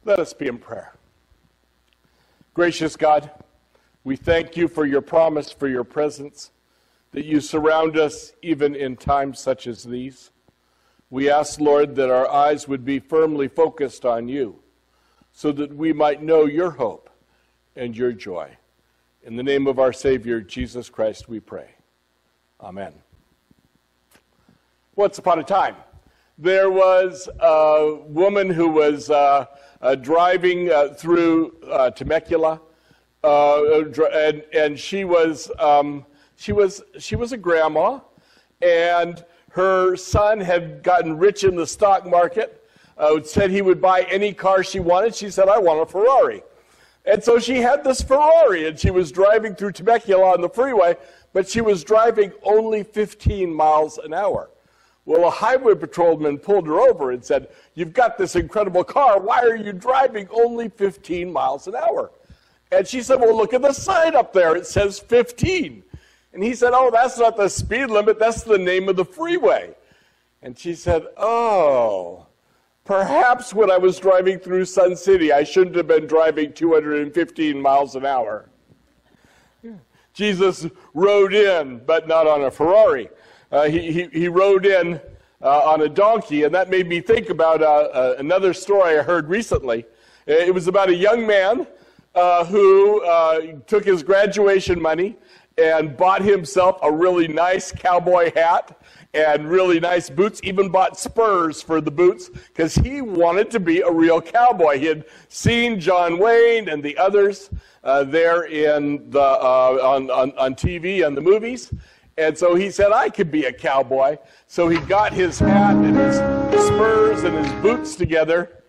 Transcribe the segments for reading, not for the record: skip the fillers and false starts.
Let us be in prayer. Gracious God, we thank you for your promise, for your presence, that you surround us even in times such as these. We ask, Lord, that our eyes would be firmly focused on you, so that we might know your hope and your joy. In the name of our Savior, Jesus Christ, we pray. Amen. Once upon a time, there was a woman who was driving through Temecula, and she was a grandma, and her son had gotten rich in the stock market. Said he would buy any car she wanted. She said, "I want a Ferrari." And so she had this Ferrari, and she was driving through Temecula on the freeway, but she was driving only 15 miles an hour. Well, a highway patrolman pulled her over and said, "You've got this incredible car. Why are you driving only 15 miles an hour?" And she said, "Well, look at the sign up there. It says 15. And he said, "Oh, that's not the speed limit. That's the name of the freeway." And she said, "Oh, perhaps when I was driving through Sun City, I shouldn't have been driving 215 miles an hour." Jesus rode in, but not on a Ferrari. He rode in on a donkey, and that made me think about another story I heard recently. It was about a young man who took his graduation money and bought himself a really nice cowboy hat and really nice boots, even bought spurs for the boots, because he wanted to be a real cowboy. He had seen John Wayne and the others there in the on TV and the movies, and so he said, "I could be a cowboy." So he got his hat and his spurs and his boots together.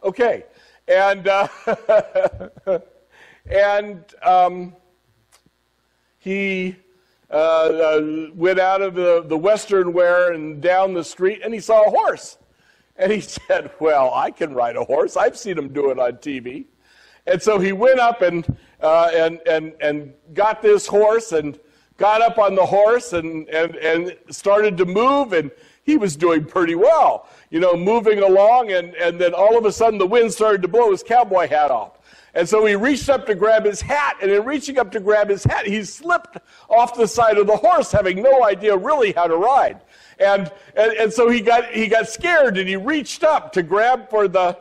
Okay. And he went out of the Western wear and down the street, and he saw a horse. And he said, "Well, I can ride a horse. I've seen him do it on TV." And so he went up and got this horse and got up on the horse and started to move, and he was doing pretty well, moving along, and then all of a sudden the wind started to blow his cowboy hat off. And so he reached up to grab his hat, and in reaching up to grab his hat, he slipped off the side of the horse, having no idea really how to ride. And so he got scared, and he reached up to grab for the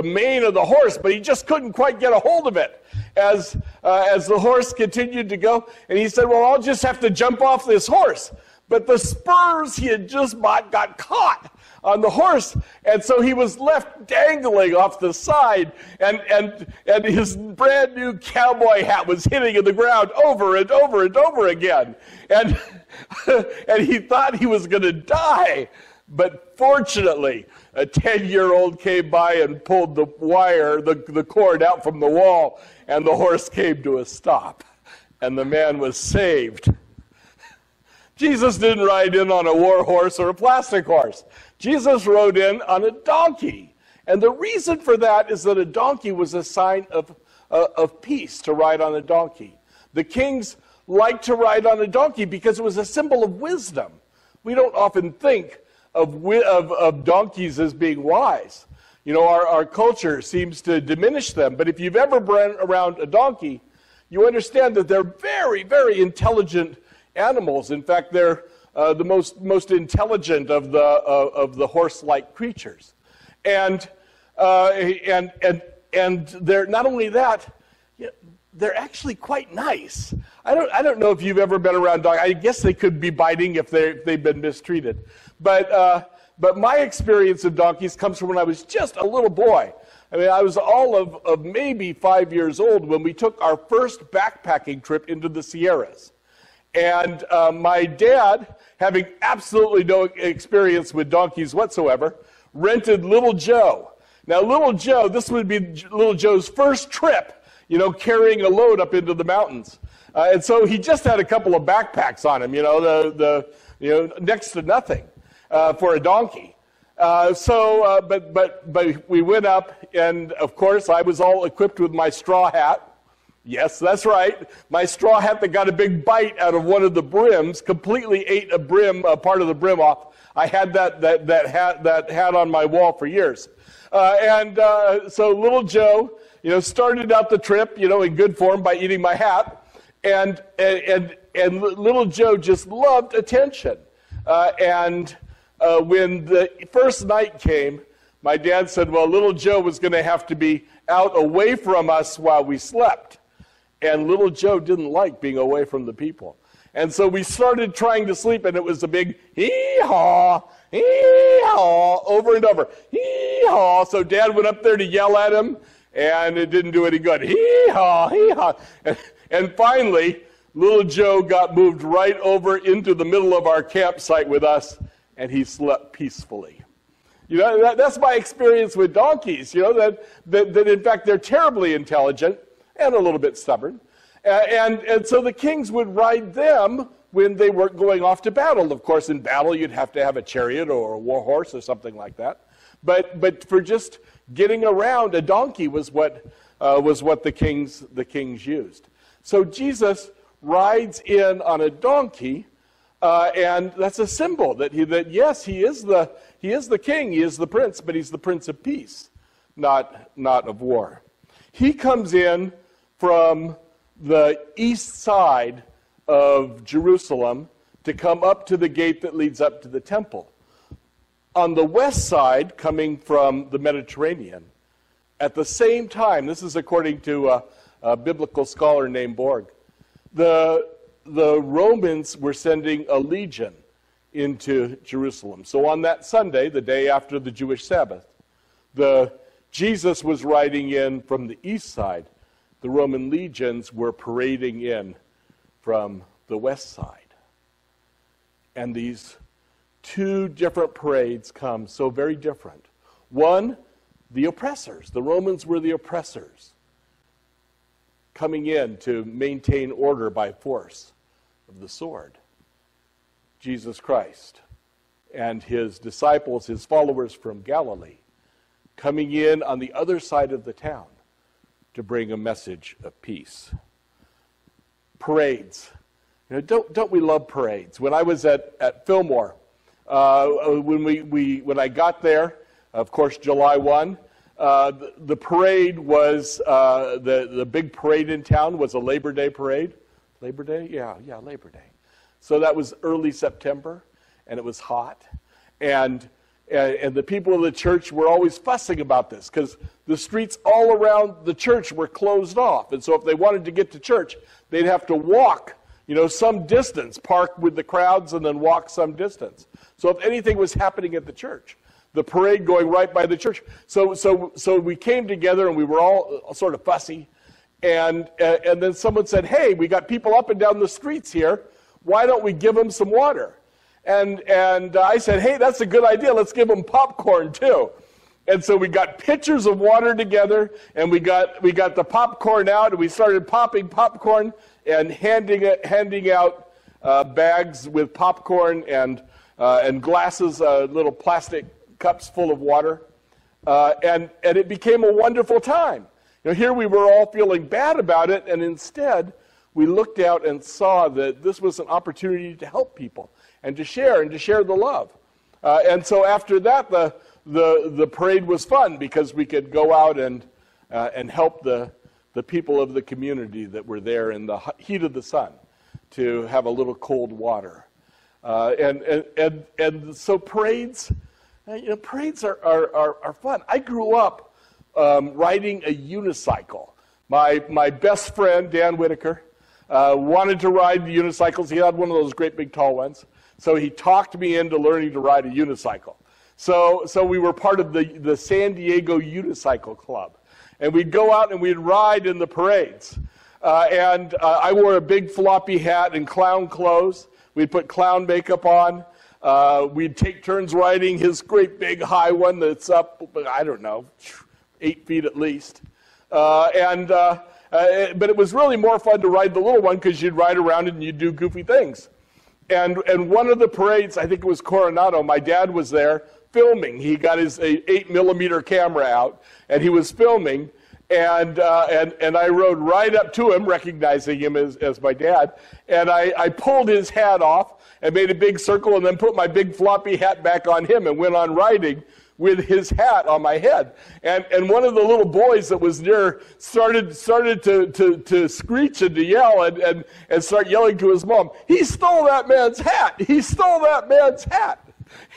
mane of the horse, but he just couldn't quite get a hold of it as the horse continued to go. And he said, "Well, I'll just have to jump off this horse." But the spurs he had just bought got caught on the horse, and so he was left dangling off the side, and his brand new cowboy hat was hitting in the ground over and over and over again. And he thought he was going to die. But fortunately, a 10-year-old came by and pulled the wire, the cord out from the wall, and the horse came to a stop. And the man was saved. Jesus didn't ride in on a war horse or a plastic horse. Jesus rode in on a donkey. And the reason for that is that a donkey was a sign of peace, to ride on a donkey. The kings liked to ride on a donkey because it was a symbol of wisdom. We don't often think of donkeys as being wise. Our culture seems to diminish them. But if you've ever been around a donkey, you understand that they're very, very intelligent animals. In fact, they're the most intelligent of the horse-like creatures. And they're not only that, they're actually quite nice. I don't know if you've ever been around dogs. I guess they could be biting if they've been mistreated. But my experience of donkeys comes from when I was just a little boy. I mean, I was all of maybe 5 years old when we took our first backpacking trip into the Sierras. And my dad, having absolutely no experience with donkeys whatsoever, rented Little Joe. Now, Little Joe, this would be Little Joe's first trip, carrying a load up into the mountains. And so he just had a couple of backpacks on him, next to nothing for a donkey. But we went up, and of course I was all equipped with my straw hat. Yes, that's right. My straw hat that got a big bite out of one of the brims completely ate a part of the brim off. I had that hat on my wall for years. So little Joe, started out the trip, in good form by eating my hat. And little Joe just loved attention. When the first night came, my dad said, well, little Joe was going to have to be out away from us while we slept. And little Joe didn't like being away from the people. And so we started trying to sleep, and it was a big hee-haw, over and over. Hee-haw. So Dad went up there to yell at him, and it didn't do any good. Hee-haw, hee-haw. And finally, little Joe got moved right over into the middle of our campsite with us, and he slept peacefully. That's my experience with donkeys, that in fact they're terribly intelligent and a little bit stubborn. And so the kings would ride them when they weren't going off to battle. Of course, in battle, you'd have to have a chariot or a war horse or something like that. But for just getting around, a donkey was what the kings used. So Jesus rides in on a donkey, and that's a symbol that yes, he is the king, he is the prince, but he's the Prince of Peace, not of war. He comes in from the east side of Jerusalem to come up to the gate that leads up to the temple. On the west side, coming from the Mediterranean, at the same time, this is according to a biblical scholar named Borg, the Romans were sending a legion into Jerusalem. So on that Sunday, the day after the Jewish Sabbath, Jesus was riding in from the east side. The Roman legions were parading in from the west side. And these two different parades come so very different. One, the oppressors. The Romans were the oppressors, coming in to maintain order by force of the sword. Jesus Christ and his disciples, his followers from Galilee, coming in on the other side of the town to bring a message of peace. Parades. Don't we love parades? When I was at Fillmore, when I got there, of course, July 1, the parade was, the big parade in town was a Labor Day parade. Labor Day? Yeah, Labor Day. So that was early September, and it was hot. And the people of the church were always fussing about this because the streets all around the church were closed off. And so if they wanted to get to church, they'd have to walk, some distance, park with the crowds and then walk some distance. So if anything was happening at the church, the parade going right by the church. So we came together and we were all sort of fussy. And then someone said, hey, we got people up and down the streets here. Why don't we give them some water? And I said, hey, that's a good idea. Let's give them popcorn too. And so we got pitchers of water together, and we got the popcorn out, and we started popping popcorn and handing out bags with popcorn and glasses, little plastic cups full of water, and it became a wonderful time. Here we were all feeling bad about it, and instead we looked out and saw that this was an opportunity to help people and to share the love. And so after that, the parade was fun because we could go out and help the people of the community that were there in the heat of the sun to have a little cold water. And so parades, parades are fun. I grew up riding a unicycle. My best friend, Dan Whitaker, wanted to ride the unicycles. He had one of those great big tall ones. So he talked me into learning to ride a unicycle. So we were part of the San Diego Unicycle Club. And we'd go out and we'd ride in the parades. I wore a big floppy hat and clown clothes. We'd put clown makeup on. We'd take turns riding his great big high one that's up, 8 feet at least. But it was really more fun to ride the little one because you'd ride around and you'd do goofy things. And one of the parades, I think it was Coronado, my dad was there filming. He got his 8mm camera out, and he was filming, and I rode right up to him, recognizing him as my dad, and I pulled his hat off and made a big circle and then put my big floppy hat back on him and went on riding with his hat on my head. And one of the little boys that was near started to screech and to yell and start yelling to his mom, "He stole that man's hat! He stole that man's hat!"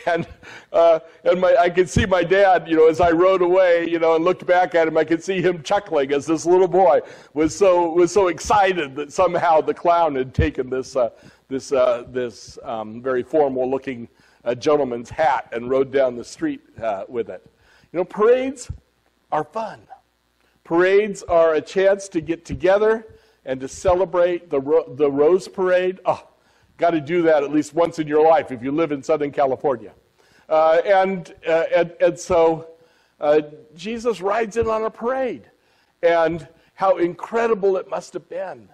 And I could see my dad, as I rode away, and looked back at him, I could see him chuckling as this little boy was so excited that somehow the clown had taken this very formal-looking gentleman's hat and rode down the street with it. Parades are fun. Parades are a chance to get together and to celebrate the Rose Parade. Oh, got to do that at least once in your life if you live in Southern California. And so Jesus rides in on a parade, and how incredible it must have been.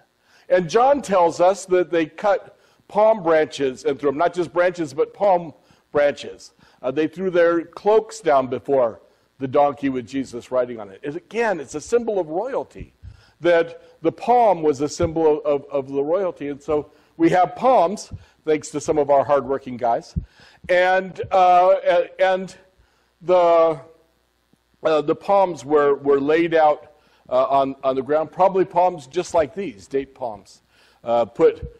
And John tells us that they cut palm branches and threw them, not just branches, but palm branches. They threw their cloaks down before the donkey with Jesus riding on it. And again, it's a symbol of royalty, that the palm was a symbol of the royalty. And so we have palms, thanks to some of our hardworking guys, and the palms were laid out on the ground, probably palms just like these, date palms, put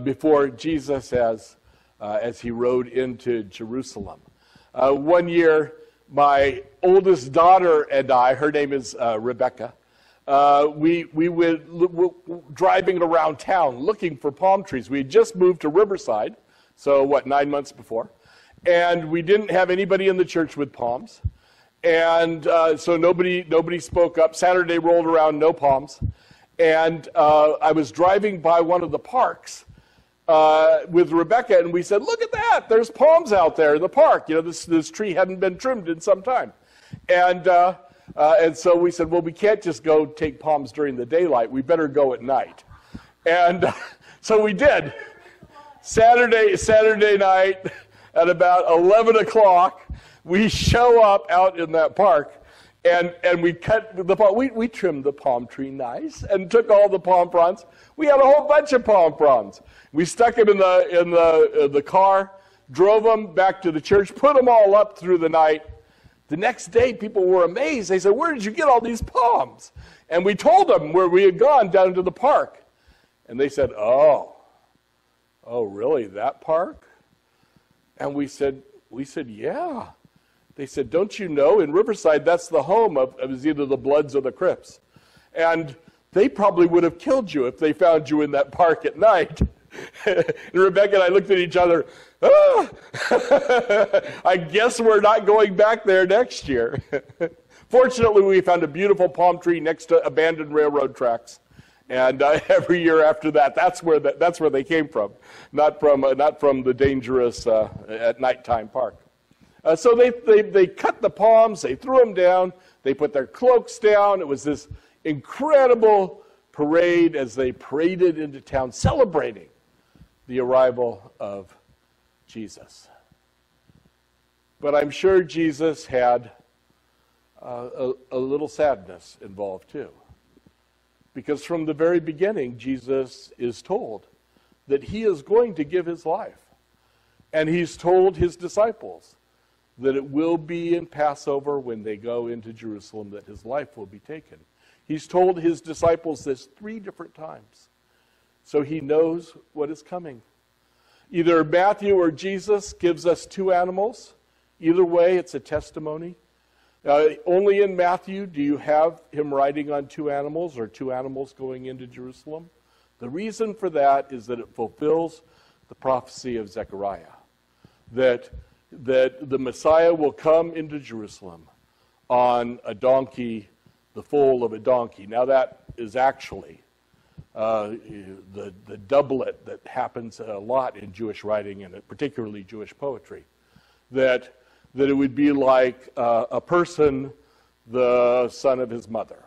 before Jesus as he rode into Jerusalem. One year, my oldest daughter and I, her name is Rebecca, we were driving around town looking for palm trees. We had just moved to Riverside, so 9 months before, and we didn't have anybody in the church with palms, and so nobody spoke up. Saturday rolled around, no palms, and I was driving by one of the parks with Rebecca, and we said, "Look at that! There's palms out there in the park. This tree hadn't been trimmed in some time," and so we said, "Well, we can't just go take palms during the daylight. We better go at night." And so we did. Saturday night at about 11 o'clock, we show up out in that park, and we cut the palm. We trimmed the palm tree nice and took all the palm fronds. We had a whole bunch of palm fronds. We stuck them in the car, drove them back to the church, put them all up through the night. The next day, people were amazed. They said, "Where did you get all these palms?" And we told them where we had gone down to the park. And they said, oh, really, that park? And we said, yeah. They said, "Don't you know, in Riverside, that's the home of either the Bloods or the Crips. And they probably would have killed you if they found you in that park at night." And Rebecca and I looked at each other, I guess we're not going back there next year. Fortunately, we found a beautiful palm tree next to abandoned railroad tracks. And every year after that, that's where they came from, not from the dangerous at nighttime park. So they cut the palms, they threw them down, they put their cloaks down. It was this incredible parade as they paraded into town, celebrating the arrival of Jesus. But I'm sure Jesus had a little sadness involved too. Because from the very beginning, Jesus is told that he is going to give his life. And he's told his disciples that it will be in Passover when they go into Jerusalem that his life will be taken. He's told his disciples this 3 different times. So he knows what is coming. Either Matthew or Jesus gives us 2 animals. Either way, it's a testimony. Only in Matthew do you have him riding on 2 animals or 2 animals going into Jerusalem. The reason for that is that it fulfills the prophecy of Zechariah, that the Messiah will come into Jerusalem on a donkey, the foal of a donkey. Now that is actually the doublet that happens a lot in Jewish writing and particularly Jewish poetry, that it would be like a person, the son of his mother.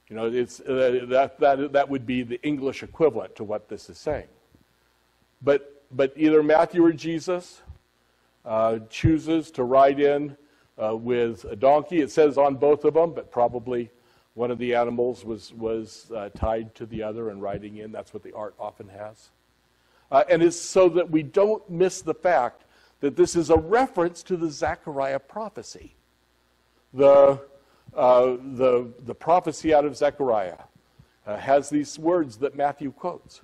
It's that would be the English equivalent to what this is saying. But either Matthew or Jesus chooses to ride in with a donkey. It says on both of them, but probably one of the animals was tied to the other and riding in. That's what the art often has. And it's so that we don't miss the fact that this is a reference to the Zechariah prophecy. The prophecy out of Zechariah has these words that Matthew quotes.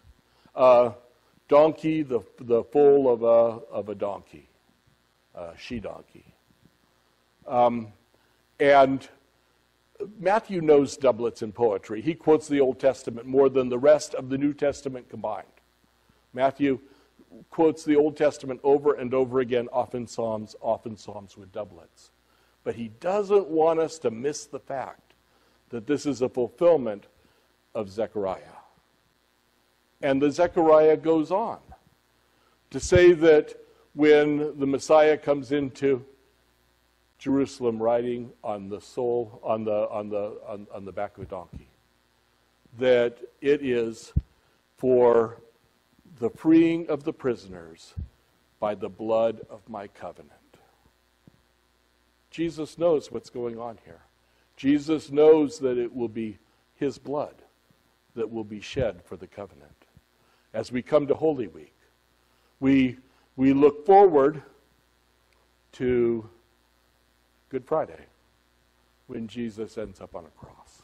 Donkey, the foal of a donkey, she-donkey. And Matthew knows doublets in poetry. He quotes the Old Testament more than the rest of the New Testament combined. Matthew quotes the Old Testament over and over again, often Psalms with doublets. But he doesn't want us to miss the fact that this is a fulfillment of Zechariah. And the Zechariah goes on to say that when the Messiah comes into Jerusalem riding on the back of a donkey, that it is for the freeing of the prisoners by the blood of my covenant. Jesus knows what's going on here. Jesus knows that it will be his blood that will be shed for the covenant. As we come to Holy Week, we look forward to Good Friday, when Jesus ends up on a cross.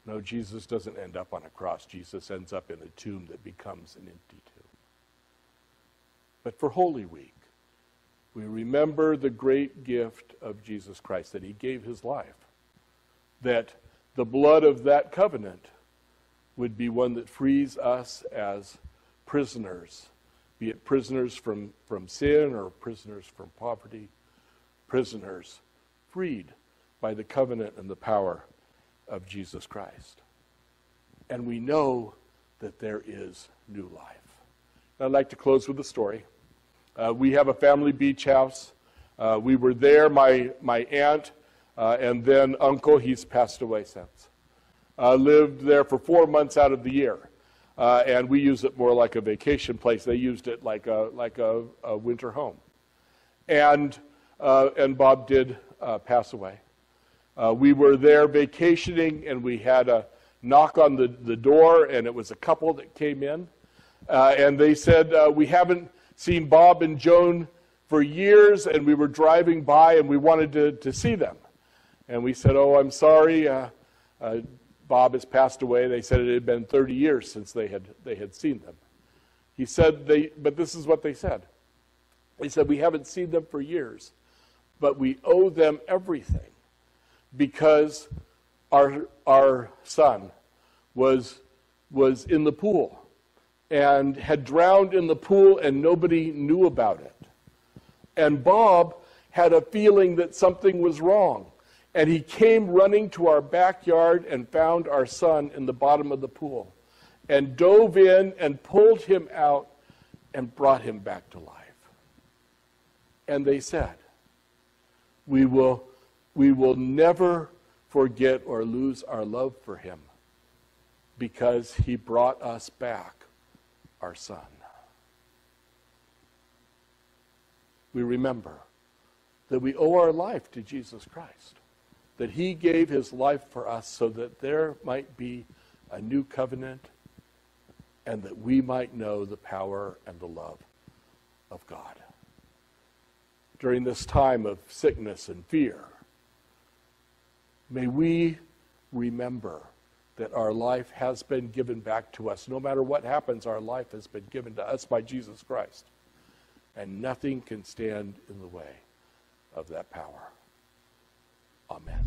No, Jesus doesn't end up on a cross. Jesus ends up in a tomb that becomes an empty tomb. But for Holy Week, we remember the great gift of Jesus Christ, that he gave his life, that the blood of that covenant would be one that frees us as prisoners, be it prisoners from sin or prisoners from poverty, prisoners freed by the covenant and the power of Jesus Christ. And we know that there is new life. I'd like to close with a story. We have a family beach house. We were there, my aunt and then uncle, he's passed away since. Lived there for 4 months out of the year. And we use it more like a vacation place. They used it like a winter home. And Bob did pass away. We were there vacationing, and we had a knock on the door, and it was a couple that came in. And they said, we haven't seen Bob and Joan for years, and we were driving by, and we wanted to see them. And we said, oh, I'm sorry, Bob has passed away. They said it had been 30 years since they had seen them. He said, but this is what they said. They said, we haven't seen them for years, but we owe them everything, because our son was in the pool and had drowned in the pool, and nobody knew about it. And Bob had a feeling that something was wrong, and he came running to our backyard and found our son in the bottom of the pool and dove in and pulled him out and brought him back to life. And they said, we will never forget or lose our love for him, because he brought us back our son. We remember that we owe our life to Jesus Christ, that he gave his life for us so that there might be a new covenant and that we might know the power and the love of God. During this time of sickness and fear, may we remember that our life has been given back to us. No matter what happens, our life has been given to us by Jesus Christ. And nothing can stand in the way of that power. Amen.